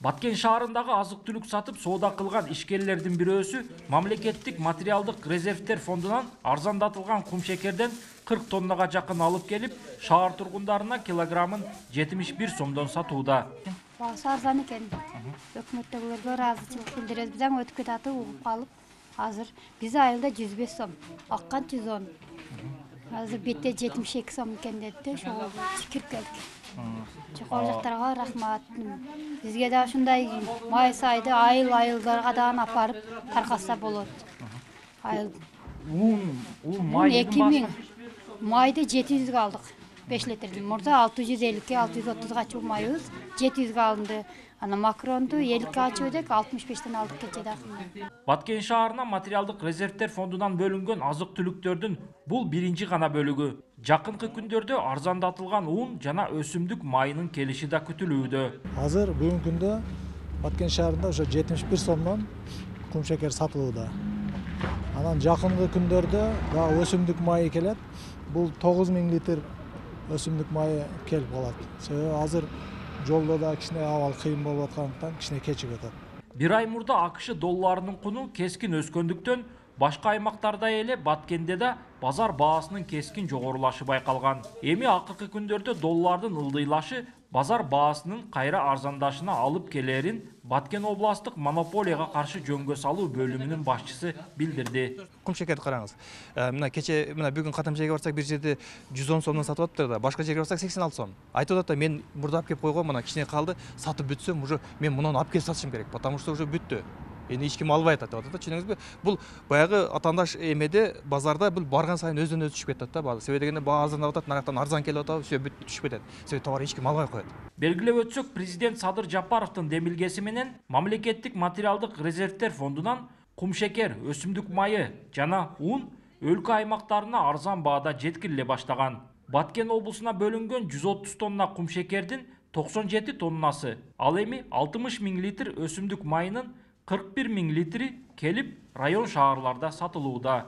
Баткен шаарындагы азык-түлүк сатып соода кылган ишкерлердин бирөөсү мамлекеттик материалдык резервтер фондунан арзандатылган кумшекерден 40 тоннага жакын алып келип, шаар тургундарына килограммын 71 сомдон сатууда. Баасы арзан экен. Өкмөттөгүлөргө ыраазычылык билдиребиз. Бизден өтүп кетати угуп калып, азыр биз айылда 105 сом, аккан 110. Азыр бетте 72 сом экен дедти, ошол кирип келдик. Чокор жактарга рахмат. Бизге да ушундай май сайды айылдарга дагы апарып таркаса болот. Айыл Май 2000 майды 700 алдык. 5 литрден. Мурда 650-ке 630га чыгып майыбыз 700 алынды. Ана макронду 50-ке ачып эдик, 65тен алдык кечеде. Баткен шаарына материалдык резервтер фондунан бөлүнгөн азык-түлүктөрдүн бул биринчи гана бөлүгү. Жакынкы күндөрдө арзандатылган ун жана өсүмдүк майынын келиши да күтүлүүдө. Азыр бүгүнкү күндө Баткен шаарында ошо 71 сомдон кумшекер сатылууда. Анан жакынкы күндөрдө дагы өсүмдүк майы келет. Бул 9000 литр өсүмдүк майы келип калат. Себеби азыр жолдо да кичине абал кыйын болуп аткандыктан кичине кечигип атат. Бир ай мурда АКШ долларынын куну кескин өскөндүктөн башка аймактарда эле Баткенде да базар баасынын кескин жогорулашы байкалган. Эми акыркы күндөрдө доллардын ылдыйлашы базар баасынын кайра арзандашына алып келерин Баткен областтык монополияга каршы жөнгө салуу бөлүмүнүн башчысы билдирди. Кумшекерди караңыз. Мына кече бүгүн Катамжайга барсак бир жерде 110 сомдон сатып атыптыр да, башка жерге барсак 86 сом. Айтып атат да, мен мурда алып келип койгом, мына кичине калды, сатып бүтсөм, уже мен мунун алып келип сатышым керек, потому что уже бүттү. Эми эч ким албай атат деп атат да, түшүнүңүзбү? Бул баягы атаандаш эмеде базарда бул барган сайын өзүнөн өзү түшүп кетет да, баары. Себеби дегенде баа арзандап атат, нарактан арзан келип атат, все бүт түшүп кетет. Себеби товар эч ким албай коет. Белгилеп өтсөк, президент Садыр Жапаровдун демилгеси менен мамлекеттик материалдык резервтер фондунан кумшекер, өсүмдүк майы жана ун өлкө аймактарына арзан баада жеткириле баштаган. Баткен облусуна бөлүнгөн 130 тонна кумшекердин 97 тоннасы, ал эми 60 000 литр өсүмдүк майынын 41 000 литри келип район шаарларда сатылууда.